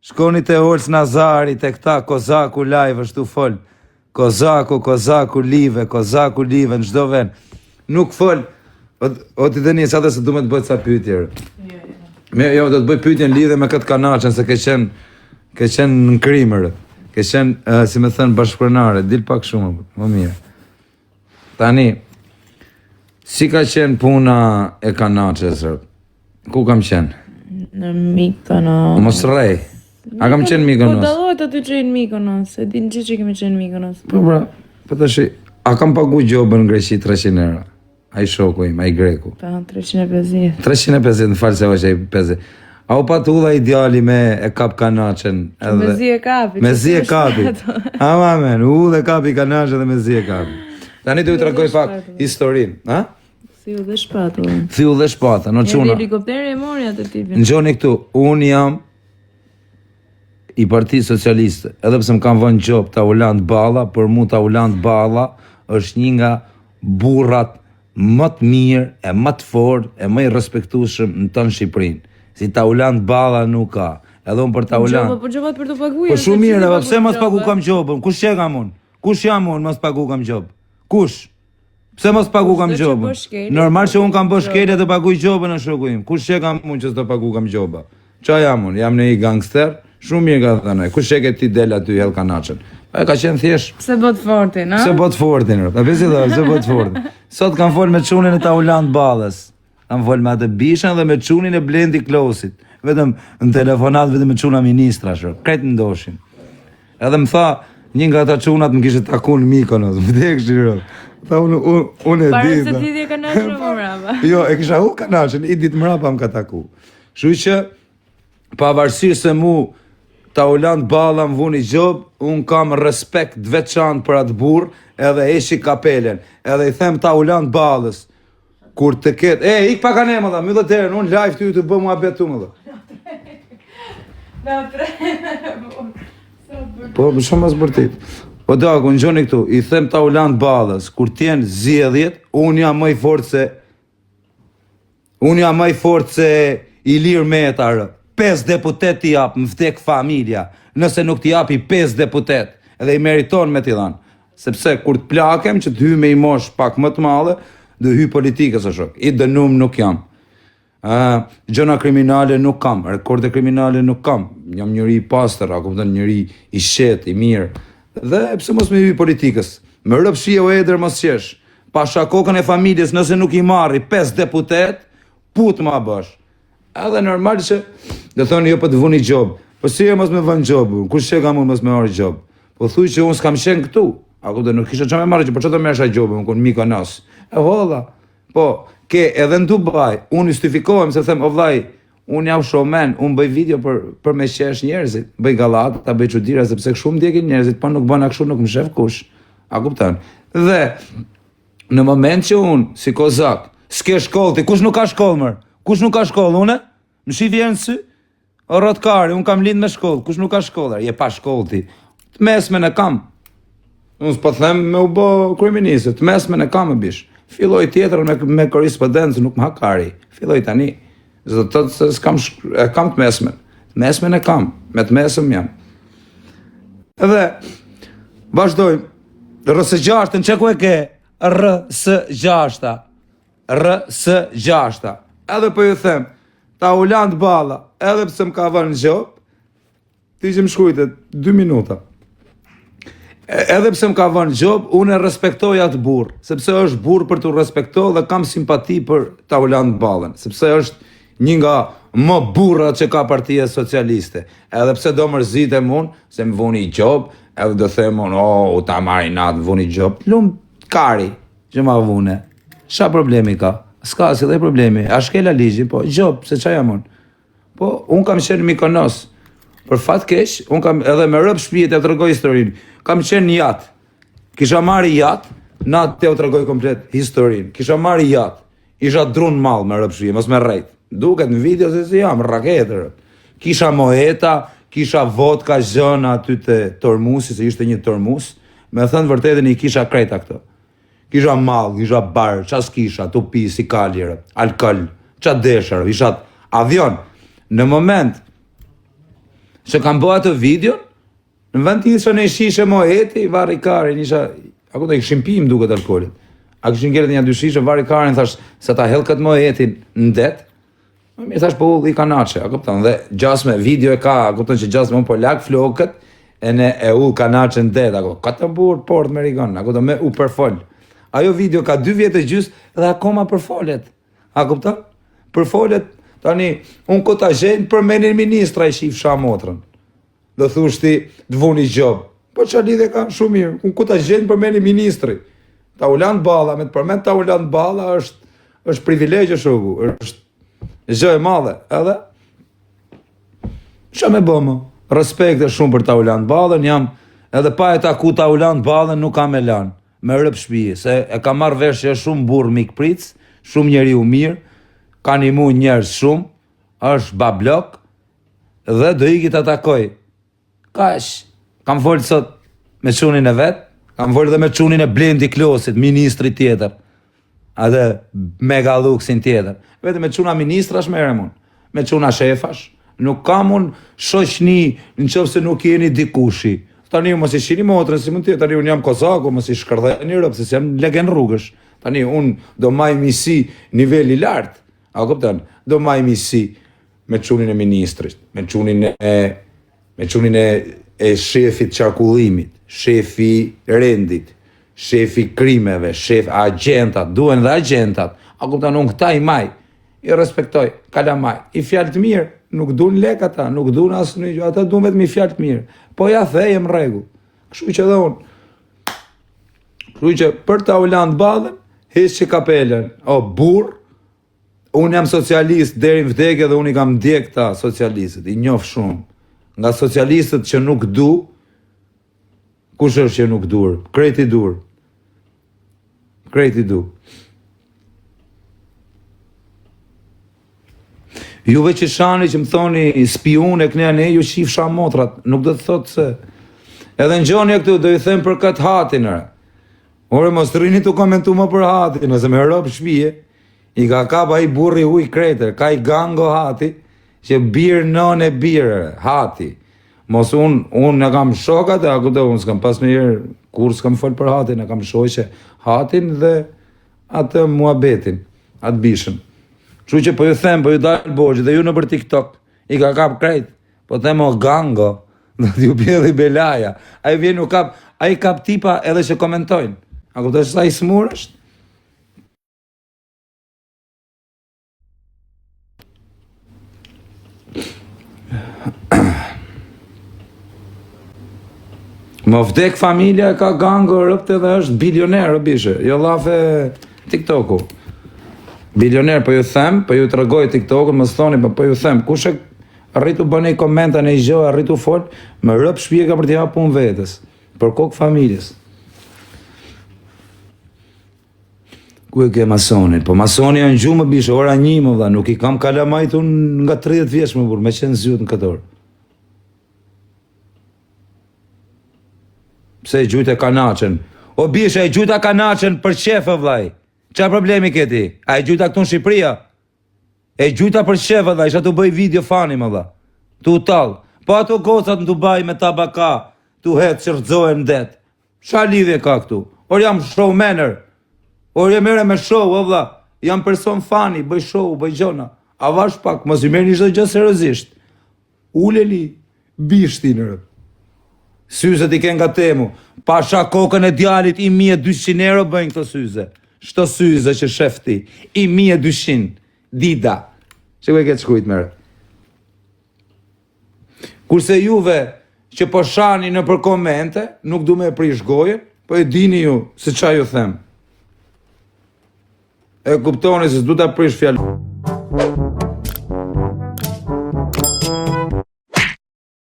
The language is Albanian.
Shkoni te Olc Nazari, te këta Kozaku live është tu fol. Kozaku live në çdo vend. Nuk fol. O ti dëni sa se du me të bëjt sa pyetje. Jo, do të bëj pyetje në lidhje me këtë kanaqen se ke qenë në krimër. Ke qenë, si me thënë, bashkëpronare, dil pak shumë, më mirë. Tani, si ka qenë puna e kanaqes, ku kam qenë? Në Mykonos. Mos rrej. A kam qenë Mykonos? Po dallohet aty që në Mykonos, e din që kemi qenë Mykonos. Po pra, po tash, a kam pagu gjobën në Greqi 300 euro? Ai shoku im, ai greku. Pa, 350. 350, në falë se është ai 50. A u patulla ideali me e kap kanaqen? Me zi e kapi. Me zi e kapi. Ama men, u dhe kapi kanaqen dhe me zi e kapi. Tani du i tregoj pak historin, ha? Thiu dhe shpatullën. Thiu dhe shpata, në quna. Helikopteri e mori atë tipin. Në gjoni këtu, unë jam i Partisë Socialiste, edhe pse më kam vënë gjop Taulant Balla, për mu Taulant Balla është një nga burrat më të mirë, e më të fortë, e më i respektueshëm në tonë Shqipërinë. Si Taulant Balla nuk ka. Edhe unë për Taulant. Po gjobat për të paguar. Po shumë mirë, pse mos pagu kam gjobën? Kush që kam unë? Kush jam unë mos pagu kam gjobë? Kush? Pse mos pagu kam gjobën? Normal që unë kam bërë shkelje të paguaj gjobën në shoku im. Kush që kam unë që s'do pagu kam gjoba? Qa jam unë? Jam në i gangster? Shumë mirë ka thënë. Kush që ke ti del aty hell kanaqen? E ka qenë thjesht. Pse bot fortin, a? Pse bot fortin, a pse do, pse bot fortin. Sot kam fol me çunin e Taulant Ballës. Kam fol me atë bishën dhe me çunin e Blendi Klosit. Vetëm në telefonat vetëm me çuna ministra shoh. Krejt ndoshin. Edhe më tha një nga ata çunat më kishte takuar në Mykonos. Vdek shiro. Tha unë e di. Para se ti dhe kanaqen më mbrapa. Jo, e kisha u kanaqen, i ditë mbrapa më ka taku. Kështu që pavarësisht se mu Taulant Balla më vuni gjobë, unë kam respekt veçantë për atë burë, edhe eshi kapelen, edhe i them Taulant Ballës, kur të ketë, ik pa kanë më dha, më dhe terën, unë live ty të bë mua betu më dhe. Po, më shumë mas bërtit. Po daku, në gjoni këtu, i them Taulant Ballës, kur t'jenë zjedhjet, unë jam më i fort se Ilir Metarë. 5 deputet t'i jap, më vdek familja, nëse nuk t'i japi 5 deputet, edhe i meriton me t'i dhanë. Sepse kur t'plakem që t'hy me i mosh pak më të madhe, dhe hy politikës o shok. I dënum nuk jam. Gjëna kriminale nuk kam, rekorde kriminale nuk kam. Jam njëri i pastër, njëri i shet, i mirë. Dhe pse mos me hy politikës? Me rëpshie o edër mos qesh. Pasha kokën e familjes nëse nuk i marri 5 deputet, put ma bësh. Edhe normal që dhe thoni jo për të vuni gjobë. Po si e mos me vën gjobë, kush që kam unë mos me marrë gjobë. Po thuj që unë s'kam qenë këtu. Ako dhe nuk kisha që me marrë që, po që të mersha gjobë, unë kënë Mykonos. E holla. Po, ke edhe në Dubai, unë justifikohem se them, o vlaj, unë jam showman, unë bëj video për me qesh njerëzit. Bëj galat, ta bëj qudira, sepse këshu më djekin njerëzit, po nuk bëna këshu, nuk më shef kush. A kuptan? Dhe, në moment që unë, si kozak, s'ke shkollë ti, kush nuk ka shkollë mërë? Kush nuk ka shkollë, une? Më shi vjenë sy? O rotkari, unë kam lind me shkollë, kush nuk ka shkollë? Je pa shkollë ti. Të mesmen e kam. Unë s'po them me u bo kriminise, të mesmen e kam e bish. Filoj tjetër me korrespondencë, nuk më hakari. Filoj tani. Zdo të të se e kam të mesmen. Të mesmen e kam, me të mesem jam. Edhe, vazhdojmë. R-6, që ku e ke? R-6. R-6. Edhe po ju them, Taulant Balla, edhe pse më ka vënë në gjop, ti që më shkujte 2 minuta. Edhe pse më ka vënë në gjop, unë e respektoj atë burë, sepse është burë për të respektoj dhe kam simpati për Taulant Ballën, sepse është një nga më burra që ka Partia Socialiste. Edhe pse do mërzitem unë, se më vuni i gjop, edhe do them unë, u ta marri natë, më vuni i gjop, lumë kari që ma vune. Qa problemi ka? S'ka si dhe problemi, a shkela ligji, po gjop, se qa jam unë. Po, unë kam qenë Mykonos, për fat kesh, unë kam edhe me rëp shpijet e të rëgoj historinë, kam qenë një jatë, kisha marri jatë, natë te u të rëgoj komplet historinë, kisha marri jatë, isha drunë malë me rëp shpijet, mos me rejtë, duket në video se si jam, raketër, kisha moheta, kisha vodka zhëna aty të Tormusi, se ishte një Tormus, me thënë vërtetën i kisha krejta këto. Kisha mall, kisha bar, qa s'kisha, tu pi, si kaljerë, alkohol, qa deshër, ishat avion. Në moment që kam bëha të videon, në vend të isha në shishe moheti, vari karin, isha, ako të këshim pim duket alkoholit. A këshin gjerët një dy shishe, vari karin, thash, se ta hell këtë mohetin në det, mi thash po ull i kanache, a kupton, dhe gjasme, video e ka, a kupton që gjasme unë po lak flokët, e ne e ull kanache në det, a kupton, ka të burë port me rigon, a kupton, me u përfol. Ajo video ka 2 vjetë e gjys dhe akoma përfolet. A kupton? Përfolet, tani, unë këta gjenë për menin ministra i shif sha motrën. Do thushti, të vuni gjob. Po që lidhe ka shumë mirë, unë këta gjenë për menin ministri. Ta ulan balla, me të përmen ta ulan balla është privilegjë shoku, është gjë e madhe, edhe që me bëmë, respekt e shumë për ta ulan ballën, jam edhe pa e taku ta ulan ballën nuk kam e lanë. Me rëp shpije, se e ka marrë vesh që është shumë burë mikpric, shumë njeri u mirë, ka një mu njerës shumë, është bablok, dhe do iki të atakoj. Kash, kam folë sot me qunin e vetë, kam folë dhe me qunin e Blendi Klosit, ministri tjetër, edhe mega luksin tjetër. Vete me quna ministrash me remun, me quna shefash, nuk kam unë shoqni në qëfë se nuk jeni dikushi. Tani unë mos i shini motrën, si mund tjetë, tani unë jam kozaku, mos i shkërdhe një rëpë, se si jam legen rrugësh. Tani unë do maj misi nivelli lartë, a kuptan, do maj misi me qunin e ministrit, me qunin e shefit qarkullimit, shefi rendit, shefi krimeve, shef agentat, duen dhe agentat, a kuptan unë këta i maj, i respektoj, kala maj, i fjallë të mirë, nuk dun lek ata, nuk dun asë një gjë, ata dun vetë mi fjallë të mirë. Po ja thejem regu. Kështu që dhe unë. Kështu që për ta ulan ballën, hes që kapelen. O, burr, unë jam socialist deri në vdekje dhe unë i kam ndjek ta socialistët, i njoh shumë. Nga socialistët që nuk du, kush është që nuk dur? Krejti dur. Krejti du. Juve që shani që më thoni spion e kënja ne, ju shif sha motrat, nuk do të thotë se. Edhe në gjoni e këtu, do i them për këtë hatin, ore mos të rini të komentu më për hatin, nëse me rëpë shpije, i ka kapa i burri huj kreter, ka i gango hati, që birë nën e birë, hati. Mos unë e kam shokat, e ako të unë s'kam pas me jërë, kur s'kam folë për hatin, e kam shoqe hatin dhe atë muabetin, atë bishën. Kështu që po ju them, po ju dalë borgjë, dhe ju në për TikTok, i ka kap krejt, po them o gango, dhe t'ju pjedhi belaja, a i vjen u kap, a i kap tipa edhe që komentojnë, a kuptoj sa i smur është? Më vdek familja e ka gango rëpte dhe është bilioner, bishe, jo lafe TikToku. Bilioner, po ju them, po ju të regoj TikTokën, më thoni, po ju them, kush e rritu bëne i komenta në i gjo, rritu fol, më rëp shpje ka për t'ja pun vetës, për kokë familjes. Ku e ke masonin? Po masoni janë gjumë, bishe, ora 1 më dha, nuk i kam kalamajt unë nga 30 vjeç më burë, me qenë zjutë në këtë orë. Pse i gjujtë e kanaqen? O bishe, i gjujtë e kanaqen për qefë, vlaj. Qa problemi këti? A e gjujta këtu në Shqipëria? E gjujta për shefë dhe isha të bëj video fani më dha. Tu talë. Po ato gocat në Dubai me tabaka, tu hetë që rëzojnë në det. Qa lidhje ka këtu? Or jam showmaner. Or jam ere me show, o vla. Jam person fani, bëj show, bëj gjona. A vash pak, mos i merë një gjë seriozisht. Uleli, bishti në rëp. Syzet i ken nga temu. Pasha kokën e djalit, 1200 euro bëjnë këto syze. Shto syze që shefti, 1200, dida. Që ku e këtë shkujt mërë? Kurse juve që po shani në për komente, nuk du me prish gojen, po e dini ju se qa ju them. E kuptoni se s'du ta prish fjallë.